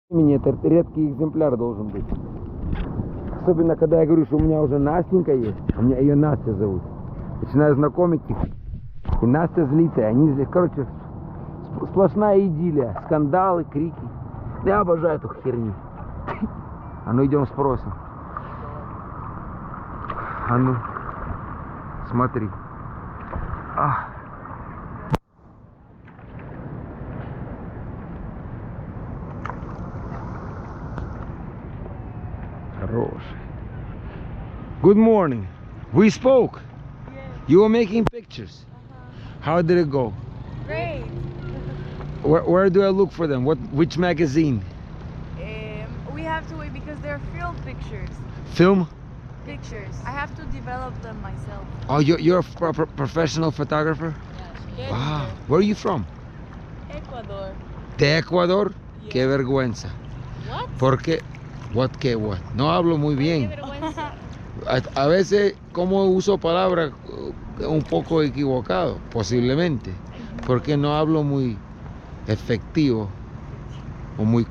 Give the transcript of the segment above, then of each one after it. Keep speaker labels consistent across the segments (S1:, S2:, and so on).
S1: Это редкий экземпляр должен быть. Особенно, когда я говорю, что у меня уже Настенька есть. У меня ее Настя зовут. Начинаю знакомить их. И Настя злится, и они злятся. Короче, сплошная идиллия. Скандалы, крики. Я обожаю эту херню. А ну идем спросим. А ну, смотри. Хороший. Good morning. We spoke.
S2: Yes.
S1: You were making pictures. How did it go?
S2: Great.
S1: Where do I look for them? Which magazine?
S2: We have to wait because they're film pictures.
S1: Film?
S2: Pictures. I have to develop them myself.
S1: Oh, you're a professional photographer?
S2: Yes.
S1: Wow. Where are you from?
S2: Ecuador.
S1: De Ecuador?
S2: Yes.
S1: Qué vergüenza.
S2: What?
S1: Porque, what? No hablo muy bien.
S2: vergüenza.
S1: A veces, como uso palabras un poco equivocado, posiblemente. Porque no hablo muy efectivo o muy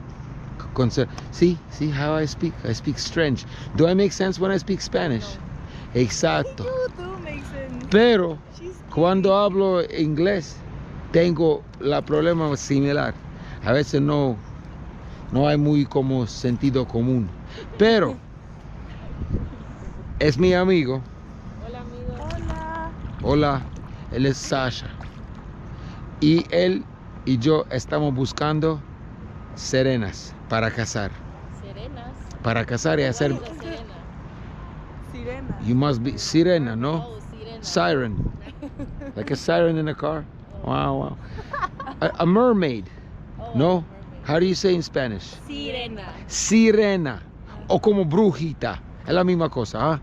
S1: see how I speak strange. Do I make sense when I speak Spanish?
S2: No.
S1: Exacto.
S2: You do make sense.
S1: Pero
S2: She's
S1: cuando hablo inglés tengo la problema similar. A veces no hay muy como sentido común. Pero es mi amigo.
S2: Hola, amigo. Hola.
S1: Hola, él es Sasha. Y él y yo estamos buscando serenas para casar.
S3: Serenas.
S1: Para casar y hacer.
S3: Sirena.
S2: Sirena.
S1: You must be sirena, no?
S3: Oh, sirena.
S1: Siren. Like a siren in a car. Wow. A mermaid.
S3: Oh,
S1: No?
S3: mermaid.
S1: How do you say in Spanish?
S3: Sirena.
S1: Sirena. O como brujita. Es la misma cosa, ¿ah?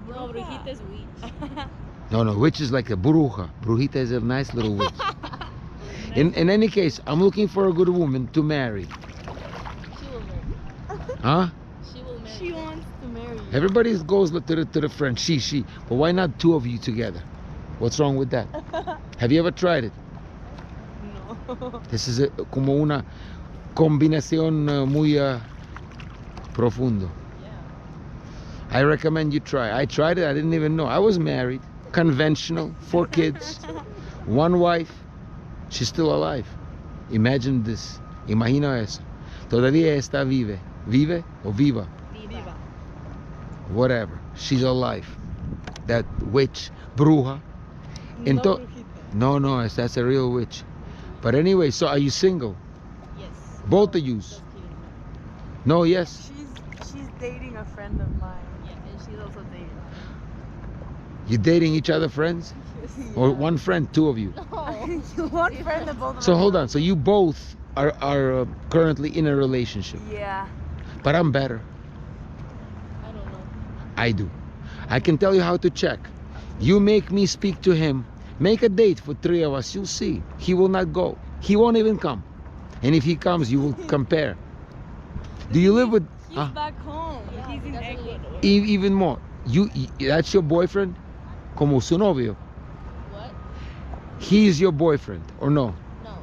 S3: No, brujita es witch.
S1: No, witch is like a bruja. Brujita is a nice little witch. In any case, I'm looking for a good woman to marry.
S3: She will marry.
S1: Huh?
S3: She will marry.
S2: She wants to marry you.
S1: Everybody goes to the friend. She. But why not two of you together? What's wrong with that? Have you ever tried it?
S2: No.
S1: This is como una combinación muy profundo.
S3: Yeah.
S1: I recommend you try. I tried it. I didn't even know. I was married. Conventional. 4 kids. 1 wife. She's still alive. Imagine this. Imagina eso. Todavía está vive. ¿Vive o viva?
S2: Viva.
S1: Whatever. She's alive. That witch, bruja.
S2: No, brujita.
S1: No, that's a real witch. But anyway, so are you single?
S3: Yes.
S1: Both of you?
S3: Just kidding.
S1: No, yes.
S2: She's dating a friend of mine.
S3: Yeah, and she's also dating.
S1: You dating each other friends? Or one friend, 2 of you?
S3: No.
S2: One friend of both of
S1: So
S2: us.
S1: hold on. So you both are currently in a relationship.
S2: Yeah.
S1: But I'm better.
S3: I don't know.
S1: I do. I can tell you how to check. You make me speak to him. Make a date for 3 of us. You'll see. He will not go. He won't even come. And if he comes, you will compare. Do you live with...
S2: He's
S1: Huh?
S2: back home.
S3: Yeah,
S2: He's
S3: he
S2: in
S3: doesn't
S2: Ecuador.
S3: live-
S1: Even more. That's your boyfriend? Como su novio.
S3: What?
S1: He's your boyfriend, or no?
S3: No.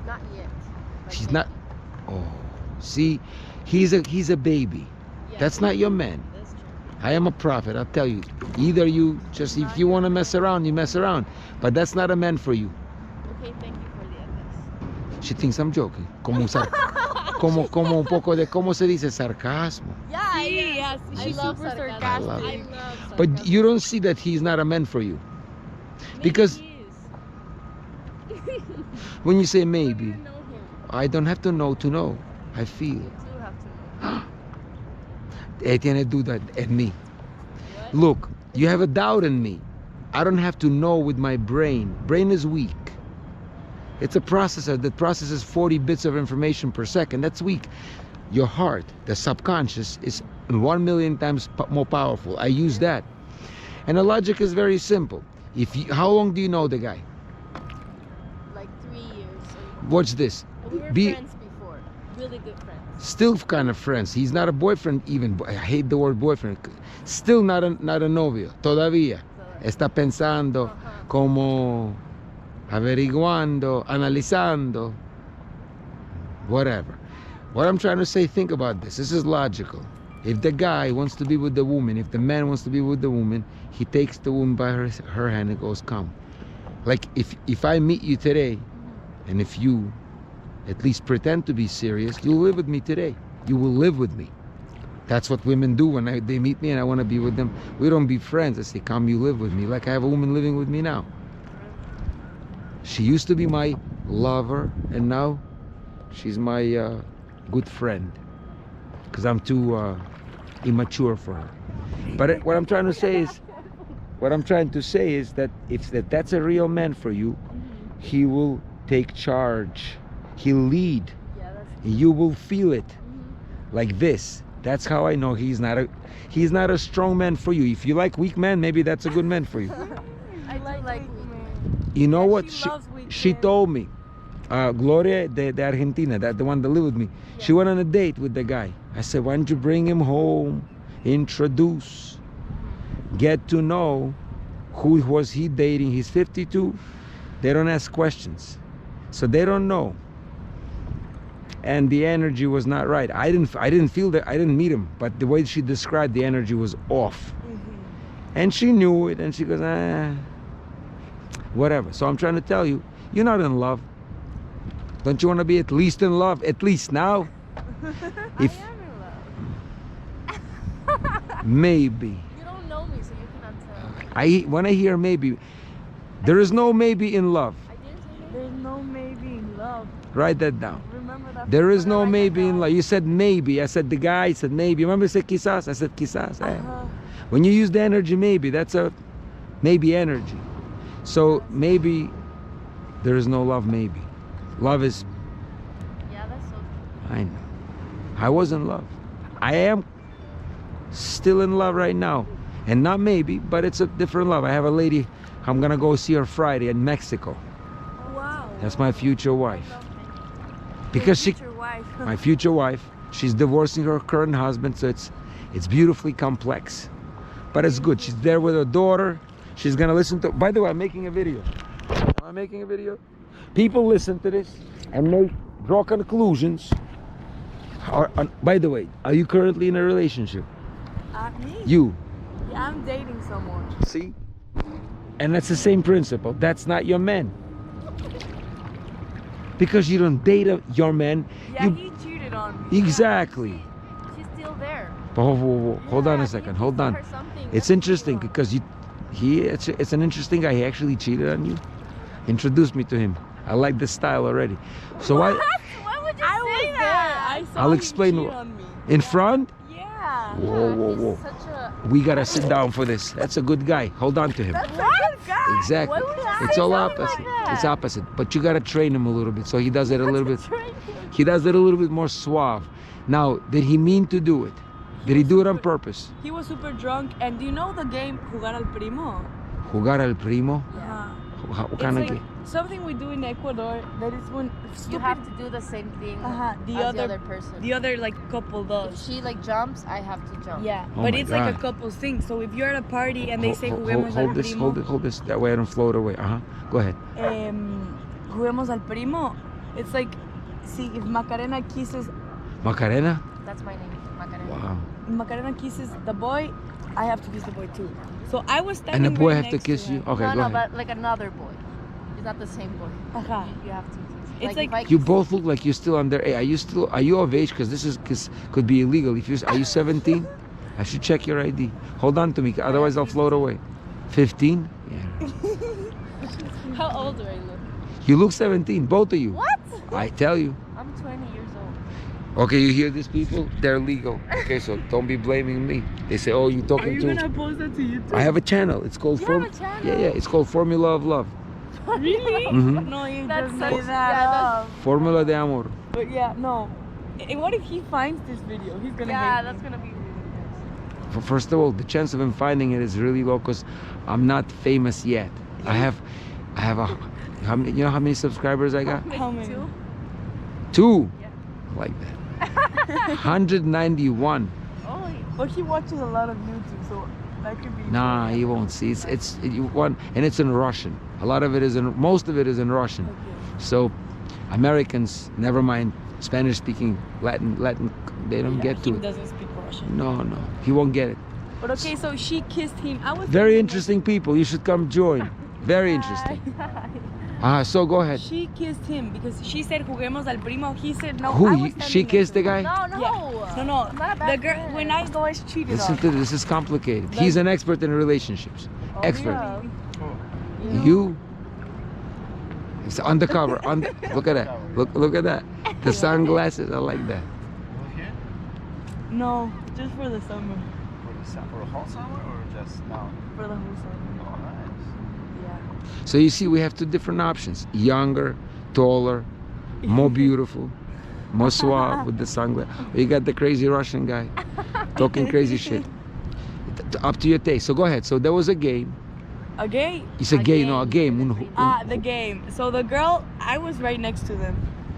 S3: Not yet. Like
S1: She's
S3: maybe.
S1: not. Oh, see, he's a baby.
S3: Yeah.
S1: That's not your man.
S3: That's true.
S1: I am a prophet. I'll tell you. Either you just, if you want to mess around, you mess around. But that's not a man for you.
S3: Okay, thank you for the advice.
S1: She thinks I'm joking. Como un poco de, ¿cómo se dice? Sarcasmo.
S3: Yeah,
S2: Sí,
S3: yeah.
S2: yes,
S3: I
S2: she's
S3: love
S2: super
S3: sarcasm.
S1: I love
S2: sarcastic.
S1: it.
S3: sarcasm.
S1: But you don't see that he's not a man for you.
S3: Maybe
S1: because-
S3: he is.
S1: When you say
S3: How do
S1: maybe,
S3: you know him?
S1: I don't have to know to know. I feel.
S2: You do have to know.
S1: Tiene duda en mí.
S3: What?
S1: Look, you have a doubt in me. I don't have to know with my brain. Brain is weak. It's a processor that processes 40 bits of information per second. That's weak. Your heart, the subconscious, is 1 million times more powerful. I use that. And the logic is very simple. How long do you know the guy?
S3: Like 3 years.
S1: Watch this.
S3: We were
S1: Be-
S3: friends before. Really good friends.
S1: Still kind of friends. He's not a boyfriend even. I hate the word boyfriend. Still not a novio. Todavía. Está pensando, como averiguando, analizando, whatever. What I'm trying to say, think about this. This is logical. If the guy wants to be with the woman, if the man wants to be with the woman, he takes the woman by her hand and goes, come. Like if I meet you today, and if you at least pretend to be serious, you'll live with me today. You will live with me. That's what women do when they meet me and I want to be with them. We don't be friends. I say, come, you live with me. Like I have a woman living with me now. She used to be my lover, and now she's my good friend, because I'm too immature for her. But what I'm trying to say is, that if that's a real man for you, he will take charge. He'll lead.
S3: Yeah, that's
S1: You will feel it like this. That's how I know he's not a strong man for you. If you like weak men, maybe that's a good man for you.
S2: I do like
S1: You know
S2: Yeah,
S1: what?
S2: she loves weak
S1: She
S2: men.
S1: told me, Gloria de Argentina, the one that lived with me, she went on a date with the guy. I said, why don't you bring him home, introduce, get to know who was he dating. He's 52. They don't ask questions, so they don't know. And the energy was not right. I didn't feel that. I didn't meet him, but the way she described, the energy was off. And she knew it, and she goes, whatever. So I'm trying to tell you, you're not in love. Don't you want to be at least in love? At least now? If
S2: I am in love.
S1: maybe.
S3: You don't know me, so you cannot tell.
S1: When I hear maybe, there is no maybe in love.
S3: I didn't say maybe.
S2: There's no maybe in love.
S1: Write that down.
S2: Remember that.
S1: There is no
S2: Like
S1: maybe in
S2: that.
S1: love. You said maybe. I said the guy said maybe. Remember I said quizás? I said quizás.
S2: Uh-huh.
S1: When you use the energy maybe, that's a maybe energy. So maybe there is no love maybe. Love is,
S3: Yeah, that's so true.
S1: I know. I was in love. I am still in love right now. And not maybe, but it's a different love. I have a lady, I'm gonna go see her Friday in Mexico.
S2: Wow.
S1: That's my future wife. Because she,
S2: Future wife.
S1: my future wife, she's divorcing her current husband, so it's beautifully complex. But it's good. She's there with her daughter. She's gonna listen to, by the way, I'm making a video. Am I making a video? People listen to this and draw conclusions. By the way, are you currently in a relationship?
S2: Me?
S1: You.
S2: Yeah, I'm dating someone.
S1: See? And that's the same principle. That's not your man. Because you don't date your man.
S2: Yeah,
S1: you,
S2: he cheated on me.
S1: Exactly.
S3: She's still there.
S1: Hold on
S2: Yeah,
S1: a second.
S3: You
S1: Hold
S3: tell
S1: on.
S3: her something.
S1: It's
S3: That's
S1: interesting
S3: wrong.
S1: because it's an interesting guy. He actually cheated on you. Introduce me to him. I like the style already. So
S3: What?
S1: why
S3: Why would you
S2: I
S3: say
S2: was
S3: that?
S2: there. I saw
S1: I'll
S2: him
S1: explain
S2: cheat
S1: wh-
S2: on me.
S1: in front?
S2: Yeah.
S1: Whoa, whoa,
S3: He's
S1: whoa.
S3: such a...
S1: We gotta sit down for this. That's a good guy. Hold on to him.
S2: That's a good guy.
S1: Exactly.
S3: Why would you
S1: It's
S3: say
S1: all
S3: something
S1: opposite.
S3: like that?
S1: It's opposite. But you gotta train him a little bit so he does it a little bit. He does it a little bit more suave. Now, did he mean to do it? Did he do it on purpose?
S2: He was super drunk, and do you know the game Jugar al Primo?
S1: Jugar al primo?
S2: Yeah.
S1: What
S2: It's
S1: kind of
S2: like
S1: game?
S2: something we do in Ecuador that is when
S3: You
S2: stupid,
S3: have to do the same thing
S2: the
S3: as
S2: other-
S3: the other person.
S2: the other like couple
S3: If
S2: does.
S3: she like jumps, I have to jump.
S2: Yeah,
S1: Oh
S2: but
S1: my
S2: it's like a
S1: God.
S2: couple's thing. So if you're at a party and they say
S1: Hold
S2: juguemos al
S1: this,
S2: primo,
S1: hold this. That way I don't float away. Go ahead.
S2: Juguemos al primo, it's like, see, if Macarena kisses
S1: Macarena?
S3: That's my name, Macarena.
S1: Wow.
S2: Macarena kisses the boy, I have to kiss the boy too. So I was
S1: And
S2: standing
S1: the boy
S2: right
S1: have to
S2: next
S1: kiss you?
S2: him.
S1: Okay,
S3: no,
S1: go
S3: no,
S1: ahead.
S3: but like another boy. It's not the same boy.
S2: Ajá.
S3: You have to.
S2: It's
S3: if
S2: like-
S3: I
S1: You
S3: kiss-
S1: both look like you're still under. Hey, are you of age? Because this could be illegal. Are you 17? I should check your ID. Hold on to me, otherwise I'll float away. 15? Yeah.
S3: How old do I look?
S1: You look 17, both of you.
S3: What?
S1: I tell you.
S3: I'm 20 years old.
S1: Okay, you hear these people? They're legal. Okay, so don't be blaming me. They say, oh, you
S2: Are
S1: talking
S2: you
S1: to.
S2: gonna post that to YouTube?
S1: I have a channel. It's called
S3: You have a channel?
S1: Yeah, it's called Formula of Love.
S2: Really?
S1: Mhm.
S2: No, you
S3: That's
S2: just
S3: such-
S2: made that
S3: yeah,
S2: up.
S1: Formula de amor.
S2: But yeah, no. And what if he finds this video? He's gonna
S3: Yeah,
S2: hate
S3: that's
S2: me.
S3: gonna be really
S1: First of all, the chance of him finding it is really low because I'm not famous yet. I have how many, you know how many subscribers I got?
S2: How many?
S3: Two?
S1: 2.
S3: Yeah.
S1: Like that. 191.
S3: Oh,
S2: But he watches a lot of YouTube, so that could be.
S1: Nah, he won't see. And it's in Russian. Most of it is in Russian.
S2: Okay.
S1: So Americans, never mind Spanish speaking, Latin, they don't get to
S2: He
S1: it.
S2: doesn't speak Russian.
S1: No, he won't get it.
S2: But okay, so she kissed him. I was
S1: Very
S2: thinking,
S1: interesting people. You should come join. Very interesting. So go ahead.
S2: She kissed him because she said juguemos al primo. He said no. I
S1: Who?
S2: was
S1: She
S2: standing
S1: kissed the
S2: next to
S1: guy?
S2: him.
S3: No.
S2: Yeah. No.
S3: I'm not a
S2: The
S3: bad
S2: girl.
S3: friend.
S2: When I go, is cheated
S1: Listen
S2: on.
S1: to this. Is complicated.
S2: Like-
S1: He's an expert in relationships.
S2: Oh,
S1: Expert.
S2: really?
S1: You? It's undercover. Look at that. Look at that. The sunglasses. I like that.
S4: Here?
S2: No, just for the summer.
S4: For a whole summer or just now?
S2: For the whole summer.
S4: Oh, nice.
S2: Yeah.
S1: So you see, we have two different options: younger, taller, more beautiful, more suave with the sunglasses. You got the crazy Russian guy talking crazy shit. Up to your taste. So go ahead. So there was a game.
S2: A gay?
S1: You said
S3: A
S1: game,
S3: game.
S1: no, a game.
S2: The game. So the girl, I was right next to them.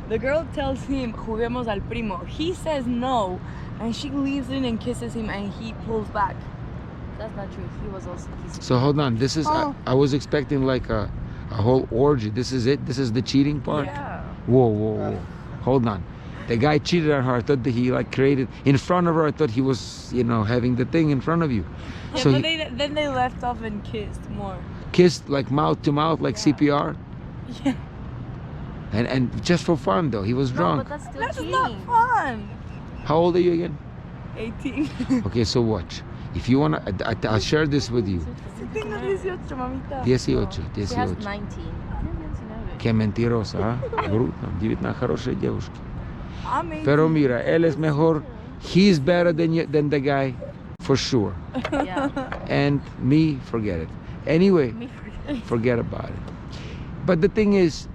S2: The girl tells him, juguemos al primo. He says no, and she leaves in and kisses him, and he pulls back.
S3: That's not true. He was also kissing.
S1: So hold on. This is.
S2: Oh.
S1: I was expecting like a whole orgy. This is it. This is the cheating part.
S2: Yeah.
S1: Whoa. Hold on. The guy cheated on her. I thought that he like created in front of her. I thought he was, having the thing in front of you.
S2: Yeah,
S1: So
S2: but
S1: he
S2: then they left off and kissed more.
S1: kissed like mouth to mouth, like
S2: Yeah.
S1: CPR,
S2: Yeah.
S1: and just for fun though. He was
S3: No,
S1: drunk.
S3: but that's still
S2: That's
S3: cheating.
S2: not fun.
S1: How old are you again?
S2: 18.
S1: Okay, so watch. If you wanna, I'll share this with you.
S2: Tengo 18, mamita.
S1: 18,
S3: She has
S1: 18.
S3: 19.
S1: Qué mentirosa, ¿ah? Bruta. 19 хорошие девушки.
S2: I'm 18.
S1: Pero mira, él es mejor. He's better than the guy, for sure.
S3: Yeah.
S1: And me, forget it. Anyway,
S3: Me
S1: forget about it. But the thing is,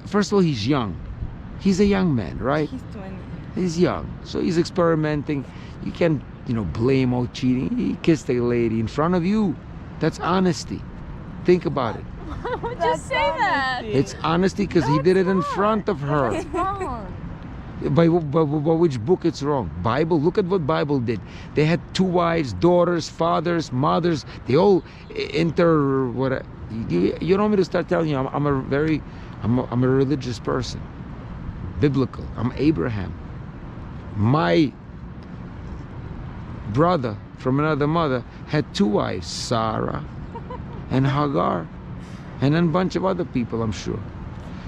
S1: first of all, he's young. He's a young man, right?
S2: He's 20.
S1: He's young, so he's experimenting. You can't, blame all cheating. He kissed a lady in front of you. That's honesty. Think about it.
S3: would you say that?
S1: It's honesty because he did it in front of her.
S3: It's wrong.
S1: By which book it's wrong? Bible? Look at what Bible did. They had 2 wives, daughters, fathers, mothers. They all You don't want me to start telling you I'm a religious person. Biblical. I'm Abraham. My brother from another mother had 2 wives, Sarah and Hagar, and then a bunch of other people, I'm sure.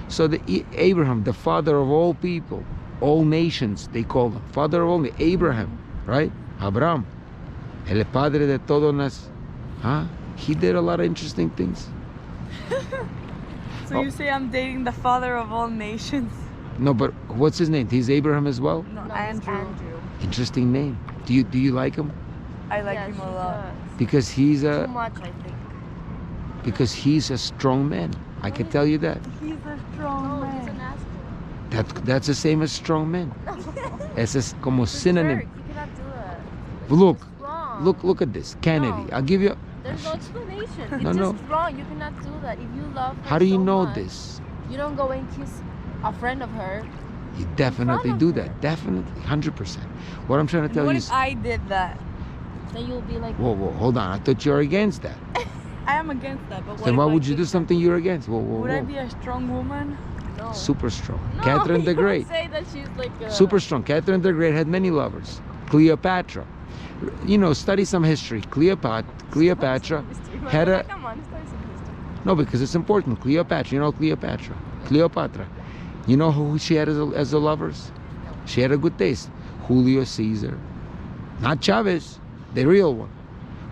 S1: So Abraham, the father of all people, all nations, they call him father of all, Abraham, right? Abraham, el padre de todos nas. He did a lot of interesting things.
S2: So you say I'm dating the father of all nations?
S1: No, but what's his name? He's Abraham as well.
S2: No,
S3: No,
S2: Andrew.
S3: it's Andrew.
S1: Interesting name. Do you like him?
S2: I like
S3: Yeah,
S2: him
S3: she
S2: a lot.
S3: does.
S1: Because he's
S3: Too much, I think.
S1: a strong man. I can tell you that.
S2: He's a strong
S3: No, he's an
S2: man.
S3: asshole.
S1: That's the same as strong man. Ese es como
S3: It's
S1: synonym.
S3: jerk. You cannot do that.
S1: Look,
S3: It's wrong.
S1: look at this. Kennedy.
S3: No.
S1: I'll give you.
S3: There's no explanation. It's
S1: No,
S3: just
S1: no.
S3: wrong. You cannot do that. If you love her
S1: How do you
S3: so
S1: know
S3: much,
S1: this?
S3: You don't go and kiss a friend of her.
S1: You definitely
S3: of
S1: do
S3: her.
S1: that. Definitely, 100%. What I'm trying to
S2: And
S1: tell
S2: what
S1: you
S2: if
S1: is.
S2: I did that?
S3: Then you'll be like,
S1: Whoa, hold on. I thought you were against that.
S2: I am against that, but what
S1: Then
S2: if
S1: why
S2: I
S1: would you
S2: did
S1: do
S2: that?
S1: something you're against? Whoa,
S2: Would I be a strong woman?
S3: no.
S1: Super strong.
S3: No,
S1: Catherine the
S3: you don't
S1: Great.
S3: say that she's like a...
S1: Super strong. Catherine the Great had many lovers. Cleopatra. Study some history. Cleopatra had a.
S3: Come on, study some history.
S1: No, because it's important. Cleopatra. You know Cleopatra. Cleopatra. You know who she had as a lovers? She had a good taste. Julio Caesar. Not Chavez, the real one.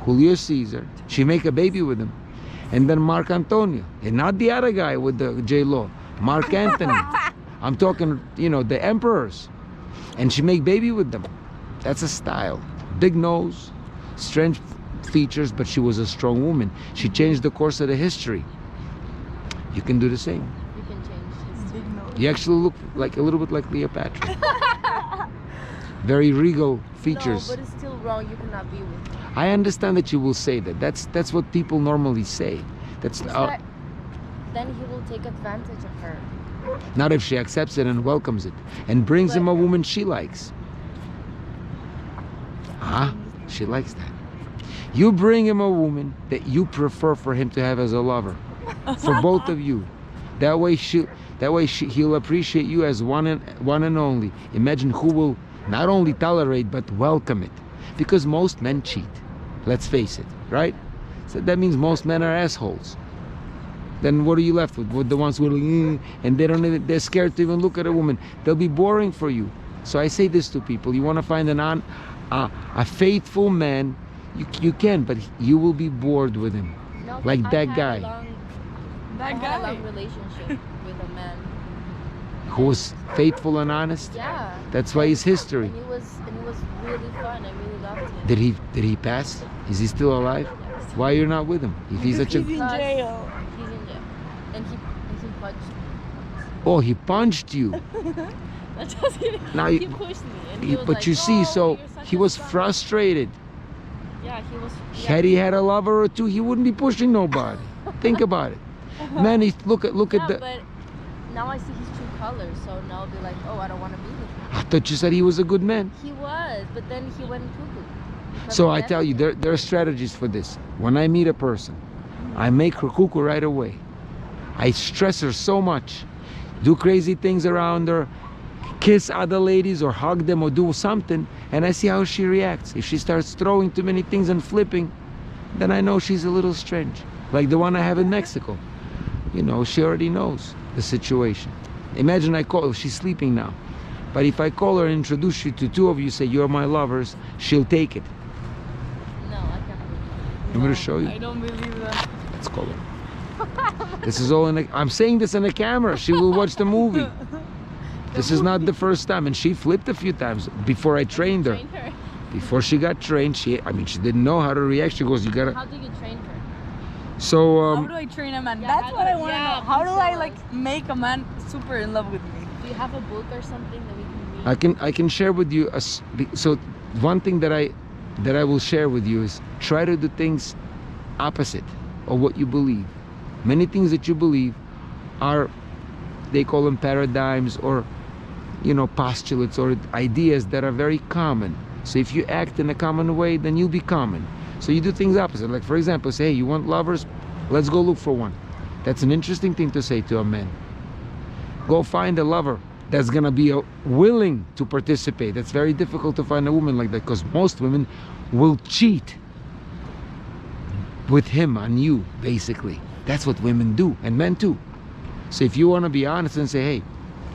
S1: Julio Caesar. She make a baby with him. And then Mark Antonio. And not the other guy with the J-Lo. Mark Anthony. I'm talking, the emperors. And she make baby with them. That's a style. Big nose, strange features, but she was a strong woman. She changed the course of the history. You can do the same.
S3: You can change history.
S2: Big nose.
S1: You actually look like a little bit like Cleopatra. Very regal features.
S3: No, but it's still wrong. You cannot be with her.
S1: I understand that you will say that. That's what people normally say. That's
S3: It's like, then he will take advantage of her.
S1: not if she accepts it and welcomes it and brings him a woman she likes. She likes that. You bring him a woman that you prefer for him to have as a lover, for both of you. That way That way he'll appreciate you as one and only. Imagine who will not only tolerate but welcome it. Because most men cheat. Let's face it, right? So that means most men are assholes. Then what are you left with the ones who are, and they're scared to even look at a woman. They'll be boring for you. So I say this to people: you want to find a faithful man, you can, but you will be bored with him,
S3: No,
S1: like
S3: I
S1: that
S3: had
S1: guy
S3: I had a long relationship with a man.
S1: who was faithful and honest.
S3: Yeah.
S1: That's why he's history.
S3: And it was really fun. I really loved him.
S1: Did he pass? Is he still alive? Why you're not with him? If he's such
S2: He's
S1: a
S2: in jail.
S3: He's in jail. And he punched me.
S1: oh, he punched you.
S3: Not just kidding.
S1: Now
S3: He
S1: you-
S3: pushed me. And he was
S1: But
S3: like,
S1: you see,
S3: "Oh,
S1: so
S3: you're such
S1: he
S3: a
S1: was
S3: star."
S1: frustrated.
S3: Yeah, he was.
S1: Had he had a lover or two, he wouldn't be pushing nobody. Think about it. Man, look at
S3: Yeah,
S1: the.
S3: but now I see his true colors, so now I'll be like, oh, I don't want to be with him.
S1: I thought you said he was a good man.
S3: He was, but then he went cuckoo. because
S1: So
S3: of
S1: I
S3: that.
S1: tell you, there are strategies for this. When I meet a person, I make her cuckoo right away. I stress her so much, do crazy things around her, kiss other ladies or hug them or do something, and I see how she reacts. If she starts throwing too many things and flipping, then I know she's a little strange. Like the one I have in Mexico. You know, she already knows the situation. Imagine I call her, she's sleeping now. But if I call her and introduce you to two of you, say you're my lovers, she'll take it.
S3: No, I can't believe
S1: I'm gonna show you.
S2: I don't believe that.
S1: Let's call her. This is all in the, I'm saying this in the camera. She will watch the movie. This is not the first time, and she flipped a few times before I trained her.
S3: Train her.
S1: Before she got trained, she didn't know how to react. She goes, you gotta.
S3: How do you train her?
S1: So
S2: How do I train a man?
S3: Yeah,
S2: That's
S3: how
S2: what
S3: do-
S2: I want to
S3: yeah,
S2: know. How do
S3: please
S2: I
S3: tell
S2: like
S3: us.
S2: make a man super in love with me?
S3: Do you have a book or something that we can read?
S1: I can share with you so one thing that I will share with you is try to do things opposite of what you believe. Many things that you believe are, they call them paradigms or, you know, postulates or ideas that are very common. So if you act in a common way, then you'll be common. So you do things opposite. Like for example, say, hey, you want lovers? Let's go look for one. That's an interesting thing to say to a man. Go find a lover that's gonna be willing to participate. That's very difficult to find a woman like that, because most women will cheat with him on you, basically. That's what women do, and men too. So if you want to be honest and say, hey,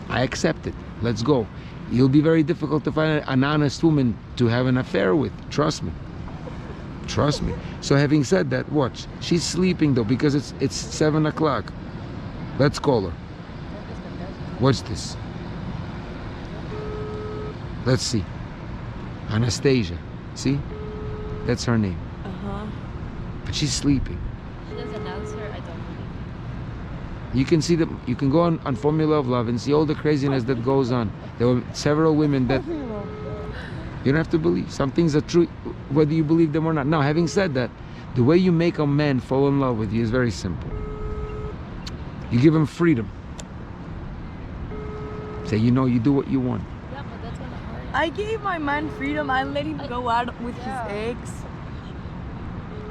S1: I accept it, let's go, you'll be very difficult to find an honest woman to have an affair with. Trust me. Trust me. So having said that, watch. She's sleeping though, because it's 7 o'clock. Let's call her. Watch this. Let's see. Anastasia. See? That's her name.
S2: Uh-huh.
S1: But she's sleeping.
S3: She doesn't answer. I don't believe.
S1: You can see them. You can go on Formula of Love and see all the craziness that goes on. There were several women that you don't have to believe. Some things are true, whether you believe them or not. Now, having said that, the way you make a man fall in love with you is very simple. You give him freedom. Say, you know, you do what you want.
S3: Yeah, but that's gonna hurt.
S2: I gave my man freedom. I let him go out with
S3: Yeah.
S2: his ex.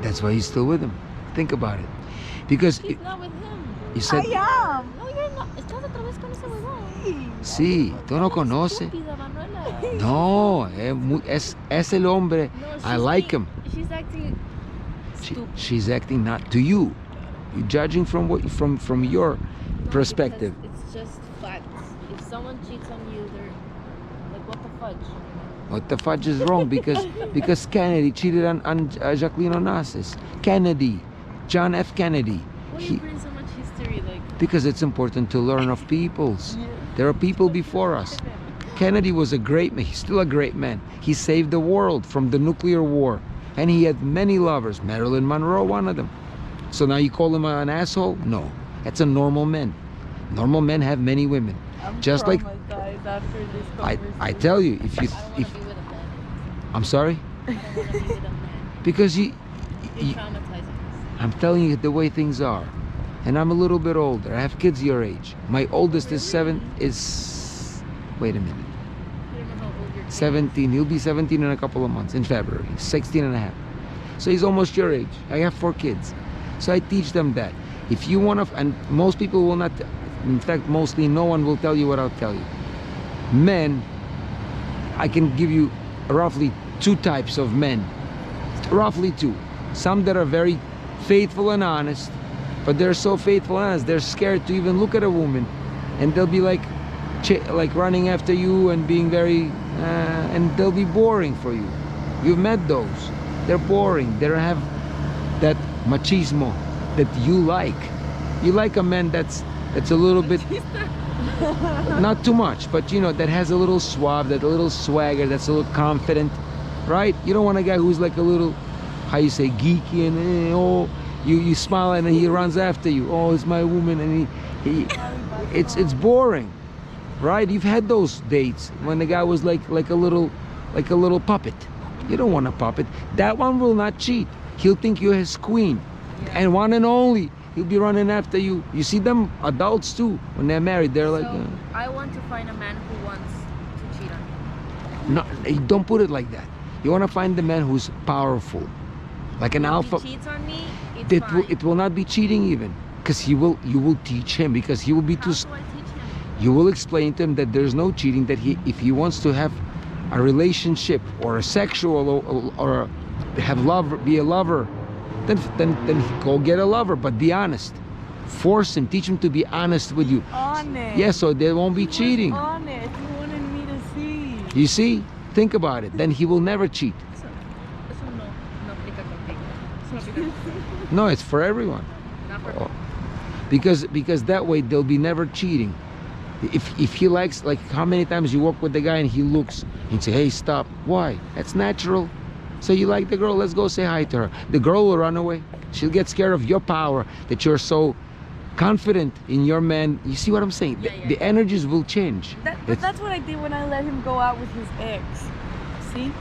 S1: That's why he's still with him. Think about it. Because
S3: She's not with him.
S1: you said,
S2: I am.
S3: No, you're not. Estás otra vez con ese huevón.
S1: sí, tú no conoces.
S3: Estúpida, Manuela.
S1: No, es el hombre.
S3: No,
S1: I
S3: she's
S1: like
S3: being-
S1: him.
S3: She's acting stupid.
S1: She's acting not to you. You're judging from what from your
S3: No,
S1: perspective.
S3: because it's just facts. If someone cheats on you, they're like, what the fudge?
S1: What the fudge is wrong? Because Kennedy cheated on Jacqueline Onassis. Kennedy, John F. Kennedy.
S3: Why do
S1: He-
S3: you bring so much history? Like,
S1: because it's important to learn of peoples. There are people before us. Kennedy was a great man. He's still a great man. He saved the world from the nuclear war. And he had many lovers. Marilyn Monroe, one of them. So now you call him an asshole? No. That's a normal man. Normal men have many women.
S2: I'm
S1: Just like-
S2: traumatized after this
S1: I
S2: conversation.
S1: tell you, if
S3: I don't want
S1: if
S3: to be with a man.
S1: I'm sorry?
S3: I don't want to be with a man.
S1: Because
S3: You're
S1: you
S3: traumatizing us.
S1: I'm telling you the way things are. And I'm a little bit older. I have kids your age. My oldest is wait a minute.
S3: I don't know how old your kid is.
S1: 17. He'll be 17 in a couple of months, in February. 16 and a half. So he's almost your age. I have 4 kids. So I teach them that. If you want to, and most people will not, In fact, mostly no one will tell you what I'll tell you. Men, I can give you roughly two types of men. Roughly two. Some that are very faithful and honest, but they're so faithful and honest, they're scared to even look at a woman, and they'll be like running after you and being very, and they'll be boring for you. You've met those. They're boring. They don't have that machismo that you like. You like a man that's a little bit, not too much, but you know, that has a little suave, that a little swagger, that's a little confident, right? You don't want a guy who's like a little, how you say, geeky, and oh, you smile and he runs after you. Oh, it's my woman, and it's boring, right? You've had those dates when the guy was like a little puppet. You don't want a puppet. That one will not cheat. He'll think you're his queen, and one and only. He'll be running after you. You see them adults too, when they're married, they're like,
S3: So I want to find a man who wants to cheat on me.
S1: no, don't put it like that. You want to find the man who's powerful, like an alpha.
S3: If he cheats on me, it's fine.
S1: It will not be cheating even, because you will teach him, because he will be
S3: How
S1: too.
S3: do I teach him?
S1: You will explain to him that there's no cheating, that if he wants to have a relationship or a sexual or have love, be a lover, then go get a lover, but be honest. Force him, teach him to be honest with you.
S2: Honest.
S1: Yeah, so there won't be
S2: He was
S1: cheating.
S2: honest. He wanted me to see.
S1: You see? Think about it. Then he will never cheat.
S3: Eso no aplica contigo. Eso no aplica.
S1: No, it's for everyone.
S3: Not for
S1: Oh. Because that way they'll be never cheating. If he likes, like, how many times you walk with the guy and he looks and say, hey, stop. Why? That's natural. So you like the girl, let's go say hi to her. The girl will run away. She'll get scared of your power, that you're so confident in your man. You see what I'm saying?
S3: Yeah,
S1: The energies will change.
S2: But that's what I did when I let him go out with his ex. See?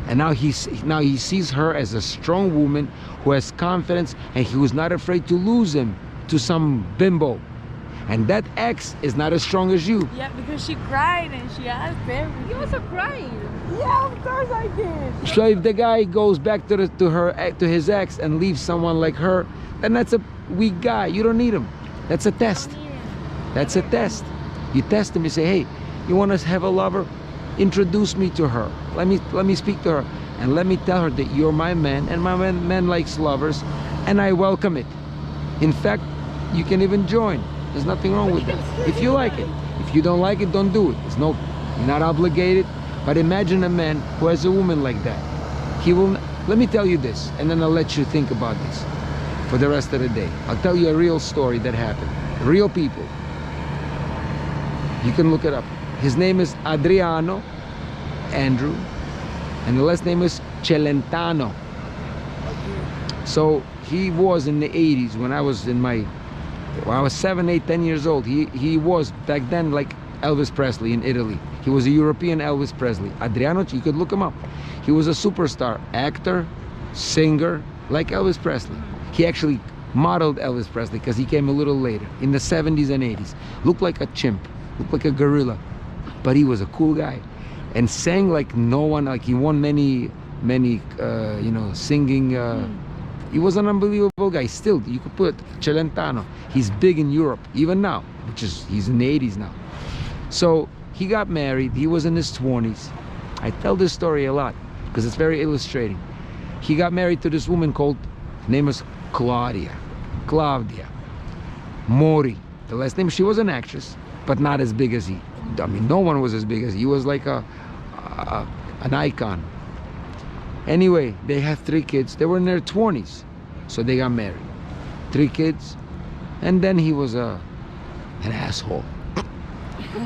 S1: And now he sees her as a strong woman who has confidence, and he was not afraid to lose him to some bimbo. And that ex is not as strong as you.
S2: Yeah, because she cried and she asked everything.
S3: You also cried.
S2: Yeah, of course I did.
S1: So if the guy goes back to his ex and leaves someone like her, then that's a weak guy. You don't need him. That's a test.
S3: Don't need him.
S1: That's a test. You test him. You say, hey, you want to have a lover? Introduce me to her. Let me speak to her, and let me tell her that you're my man, and my man likes lovers, and I welcome it. In fact, you can even join. There's nothing wrong with that. If you like it. If you don't like it, don't do it. You're not obligated. But imagine a man who has a woman like that. He will. Let me tell you this, and then I'll let you think about this for the rest of the day. I'll tell you a real story that happened. Real people. You can look it up. His name is Adriano, Andrew, and the last name is Celentano. So he was in the 80s when I was 7, 8, 10 years old. He was back then like Elvis Presley in Italy. He was a European Elvis Presley. Adriano, you could look him up. He was a superstar, actor, singer, like Elvis Presley. He actually modeled Elvis Presley because he came a little later, in the 70s and 80s. Looked like a chimp, looked like a gorilla, but he was a cool guy and sang like no one. Like he won many singing. He was an unbelievable guy. Still, you could put Celentano. He's big in Europe even now, he's in the 80s now. So he got married. He was in his 20s. I tell this story a lot because it's very illustrating. He got married to this woman her name is Claudia Mori. The last name, she was an actress, but not as big as he. I mean, no one was as big as he. He was like an icon. Anyway, they had 3 kids. They were in their 20s, so they got married. 3 kids, and then he was an asshole.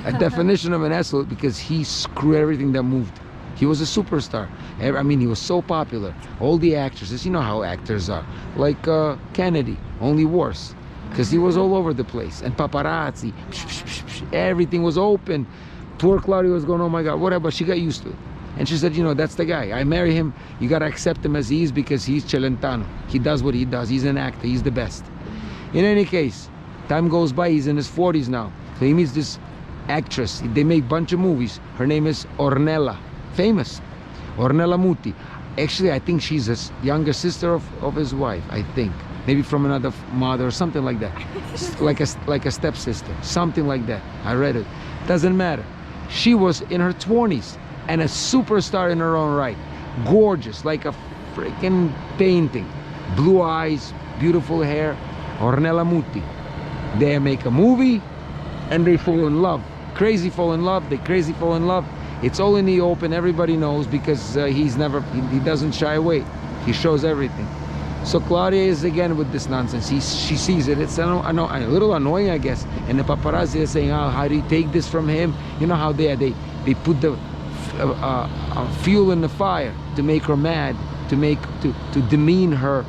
S1: A definition of an asshole, because he screwed everything that moved. He was a superstar. I mean, he was so popular. All the actresses, you know how actors are, like Kennedy, only worse, because he was all over the place. And paparazzi, everything was open. Poor Claudia was going, oh my God, whatever. She got used to it. And she said, that's the guy. I marry him. You got to accept him as he is, because he's Celentano. He does what he does. He's an actor. He's the best. In any case, time goes by. He's in his 40s now. So he meets this actress. They make a bunch of movies. Her name is Ornella. Famous. Ornella Muti. Actually, I think she's a younger sister of his wife, I think. maybe from another mother or something like that. like a stepsister, something like that. I read it. Doesn't matter. She was in her 20s and a superstar in her own right. Gorgeous, like a freaking painting. Blue eyes, beautiful hair. Ornella Muti. They make a movie and they fall in love. Crazy fall in love. They crazy fall in love. It's all in the open. Everybody knows because he doesn't shy away. He shows everything. So Claudia is again with this nonsense. She sees it. It's a little annoying, I guess. And the paparazzi is saying, "Oh, how do you take this from him?" You know how they put the fuel in the fire to make her mad, to demean her.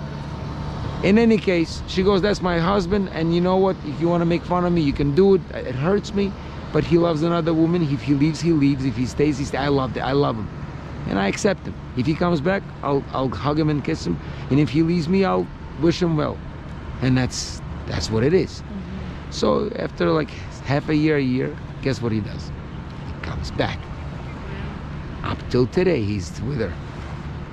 S1: In any case, she goes, "That's my husband, and you know what? If you want to make fun of me, you can do it. It hurts me, but he loves another woman. If he leaves, he leaves. If he stays, he stays. I love him, and I accept him. If he comes back, I'll hug him and kiss him, and if he leaves me, I'll wish him well." And that's what it is. So after like half a year, guess what he does? He comes back. Up till today, he's with her.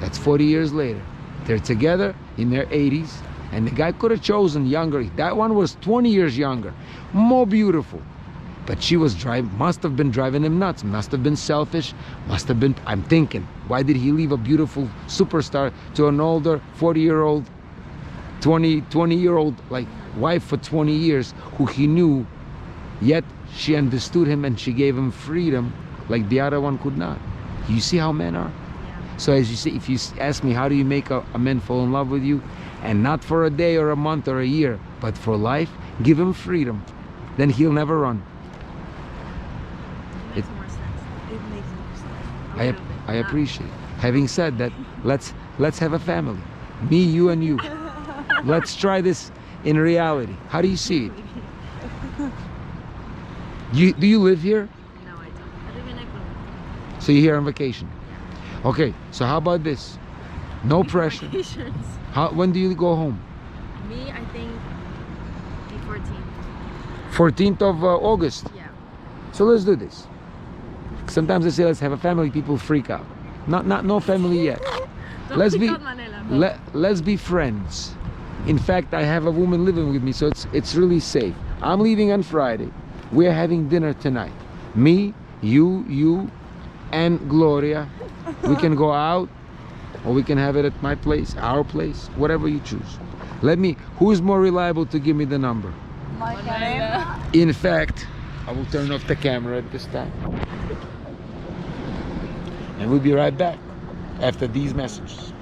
S1: That's 40 years later. They're together in their 80s. And the guy could have chosen younger. That one was 20 years younger, more beautiful. But she must have been driving him nuts. Must have been selfish. Must have been, I'm thinking, why did he leave a beautiful superstar to an older 40-year-old, 20-year-old like wife for 20 years who he knew, yet she understood him and she gave him freedom like the other one could not. You see how men are?
S3: Yeah.
S1: So as you say, if you ask me, how do you make a man fall in love with you? And not for a day or a month or a year, but for life, give him freedom. Then he'll never run.
S3: It makes more sense.
S2: It makes more sense.
S1: I appreciate it. Having said that, let's have a family. Me, you, and you. Let's try this in reality. How do you see it? Do you live here?
S3: No, I don't. I live in Ecuador.
S1: So you're here on vacation? Okay, so how about this? No pressure.
S3: Vacations.
S1: When do you go home?
S3: Me, I think the 14th.
S1: 14th of August.
S3: Yeah.
S1: So let's do this. Sometimes they say let's have a family, people freak out. No family yet.
S3: Don't
S1: Let's
S3: freak
S1: be
S3: out, Manela.
S1: let's be friends. In fact, I have a woman living with me, so it's really safe. I'm leaving on Friday. We're having dinner tonight. Me, you, and Gloria. We can go out, or we can have it at my place, our place, whatever you choose. Who's more reliable to give me the number?
S2: Macarena.
S1: In fact, I will turn off the camera at this time. And we'll be right back after these messages.